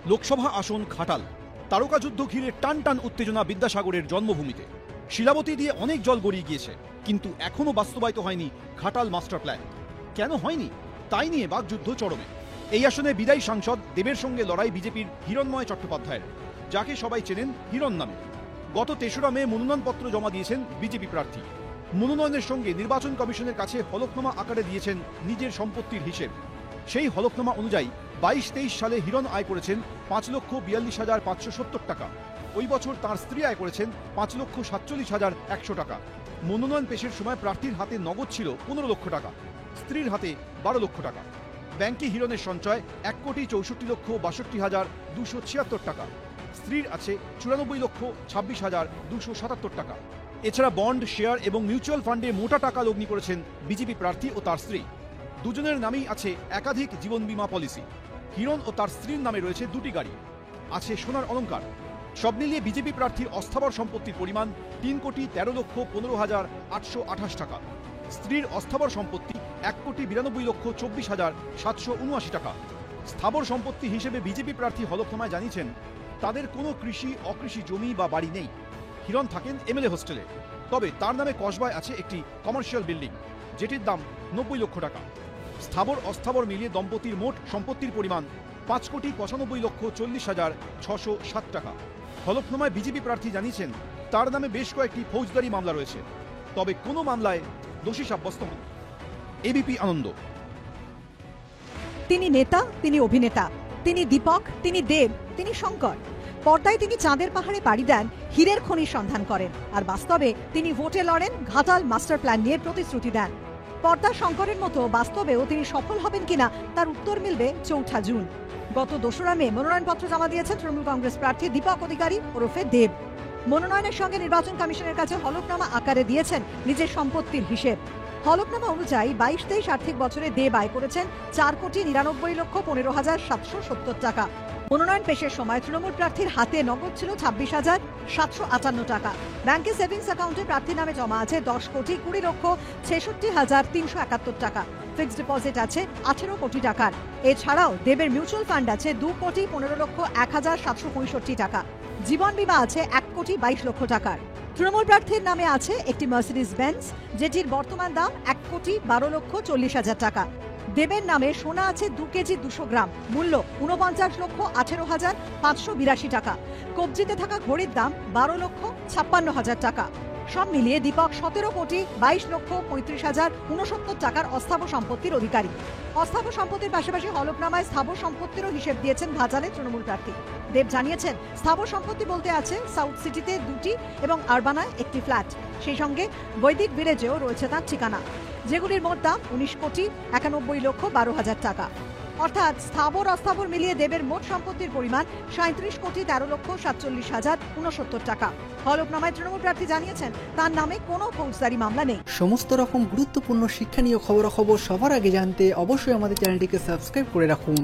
লোকসভা আসন ঘাটাল। তারকা যুদ্ধ ঘিরে টান টান উত্তেজনা বিদ্যাসাগরের জন্মভূমিতে। শিলাবতী দিয়ে অনেক জল গড়িয়ে গিয়েছে, কিন্তু এখনো বাস্তবায়িত হয়নি ঘাটাল মাস্টার প্ল্যান। কেন হয়নি তাই নিয়ে বাকযুদ্ধ চরমে। এই আসনে বিদায়ী সাংসদ দেবের সঙ্গে লড়াই বিজেপির হিরণময় চট্টোপাধ্যায়ের, যাকে সবাই চেনেন হিরণ নামে। গত ৩রা মে মনোনয়নপত্র জমা দিয়েছেন বিজেপি প্রার্থী। মনোনয়নের সঙ্গে নির্বাচন কমিশনের কাছে হলফনামা আকারে দিয়েছেন নিজের সম্পত্তির হিসেব। সেই হলফনামা অনুযায়ী ২২-২৩ সালে হিরণ আয় করেছেন ৫,৪২,৫৭০ টাকা। ওই বছর তার স্ত্রী আয় করেছেন ৫,৪৭,১০০ টাকা। মনোনয়ন পেশের সময় প্রার্থীর হাতে নগদ ছিল ১৫ লক্ষ টাকা, স্ত্রীর হাতে ১২ লক্ষ টাকা। ব্যাংকে হিরণের সঞ্চয় ১,৬৪,৬২,২৭৬ টাকা। স্ত্রীর আছে ৯৪,২৬,২৭৭ টাকা। এছাড়া বন্ড, শেয়ার এবং মিউচুয়াল ফান্ডে মোটা টাকা লগ্নি করেছেন বিজেপি প্রার্থী ও তার স্ত্রী। দুজনের নামেই আছে একাধিক জীবন বীমা পলিসি। হিরণ ও তার স্ত্রীর নামে রয়েছে ২টি গাড়ি, আছে সোনার অলংকার। সব মিলিয়ে বিজেপি প্রার্থীর অস্থাবর সম্পত্তির পরিমাণ ৩,১৩,৮২৮ টাকা। স্ত্রীর অস্থাবর সম্পত্তি ১,৯২,২৪,৭৭৯ টাকা। স্থাবর সম্পত্তি হিসেবে বিজেপি প্রার্থী হলফনামায় জানিয়েছেন তাদের কোনো কৃষি অকৃষি জমি বা বাড়ি নেই। হিরণ থাকেন এমএলএ হোস্টেলে, তবে তার নামে কসবায় আছে একটি কমার্শিয়াল বিল্ডিং, যেটির দাম ৯০ লক্ষ টাকা। স্থাবর অস্থাবর মিলিয়ে দম্পতির মোট সম্পত্তির পরিমাণ ৫,৯৫,৪০,৬০৭ টাকা। হলফনামায় বিজেপি প্রার্থী জানিয়েছেন তার নামে বেশ কয়েকটি ফৌজদারি মামলা রয়েছে, তবে কোনো মামলায় দোষী সাব্যস্ত হন। এবিপি আনন্দ। তিনি নেতা, তিনি অভিনেতা, তিনি দীপক, তিনি দেব, তিনি শঙ্কর। পর্দায় তিনি চাঁদের পাহাড়ে পাড়ি দেন, হীরের খনির সন্ধান করেন, আর বাস্তবে তিনি ভোটে লড়েন, ঘাটাল মাস্টার প্ল্যান নিয়ে প্রতিশ্রুতি দেন। পর্দা শঙ্করের মতো বাস্তবেও তিনি সফল হবেন কিনা তার উত্তর মিলবে ৪ঠা জুন। গত ২রা মে মনোনয়নপত্র জমা দিয়েছেন তৃণমূল কংগ্রেস প্রার্থী দীপক অধিকারী ওরফে দেব। মনোনয়নের সঙ্গে নির্বাচন কমিশনের কাছে হলফনামা আকারে দিয়েছেন নিজের সম্পত্তির হিসেব। হলফনামা অনুযায়ী ২২-২৩ আর্থিক বছরে দেব আয় করেছেন ৪,৯৯,১৫,৭৭০ টাকা। মনোনয়ন পেশের সময় তৃণমূল প্রার্থীর হাতে নগদ ছিল ২৬,৭৫৮ টাকা। ব্যাংকে সেভিংস অ্যাকাউন্টে প্রার্থীর নামে জমা আছে ১০,২০,৬৬,৩৭১ টাকা। ফিক্সড ডিপোজিট আছে ১৮ কোটি টাকার। এছাড়াও দেবের মিউচুয়াল ফান্ড আছে ২,১৫,১১,৭৬৫ টাকা। জীবন বীমা আছে ১,২২,০০,০০০ টাকার। তৃণমূল প্রার্থীর নামে আছে একটি মার্সিডিজ বেঞ্জ, যেটির বর্তমান দাম ১,১২,৪০,০০০ টাকা। দেবের নামে সোনা আছে ২ কেজি ২০০ গ্রাম, মূল্য ৪৯,১৮,৫৮২ টাকা। কবজিতে থাকা ঘড়ির দাম ১২,৫৬,০০০ টাকা। সব মিলিয়ে দীপক ১৭,২২,৩৫,০৬৯ টাকার অস্থাবর সম্পত্তির অধিকারী। অস্থাবর সম্পত্তির পাশাপাশি হলফনামায় স্থাবর সম্পত্তিরও হিসেব দিয়েছেন ঘাটালের তৃণমূল প্রার্থী। দেব জানিয়েছেন স্থাবর সম্পত্তি বলতে আছে সাউথ সিটিতে ২টি এবং আরবানায় একটি ফ্ল্যাট, সেই সঙ্গে বৈদিক ভিলেজেও রয়েছে তার ঠিকানা, যেগুলির মোট দাম ১৯,৯১,১২,০০০ টাকা। অর্থাৎ স্থাবর অস্থাবর মিলিয়ে দেবের মোট সম্পত্তির পরিমাণ ৩৭,১৩,৪৭,০৬৯ টাকা। হলফনামায় তৃণমূল প্রার্থী জানিয়েছেন তার নামে কোনো ফৌজদারি মামলা নেই। সমস্ত রকম গুরুত্বপূর্ণ শিক্ষণীয় খবরাখবর সবার আগে জানতে অবশ্যই আমাদের চ্যানেলটিকে সাবস্ক্রাইব করে রাখুন।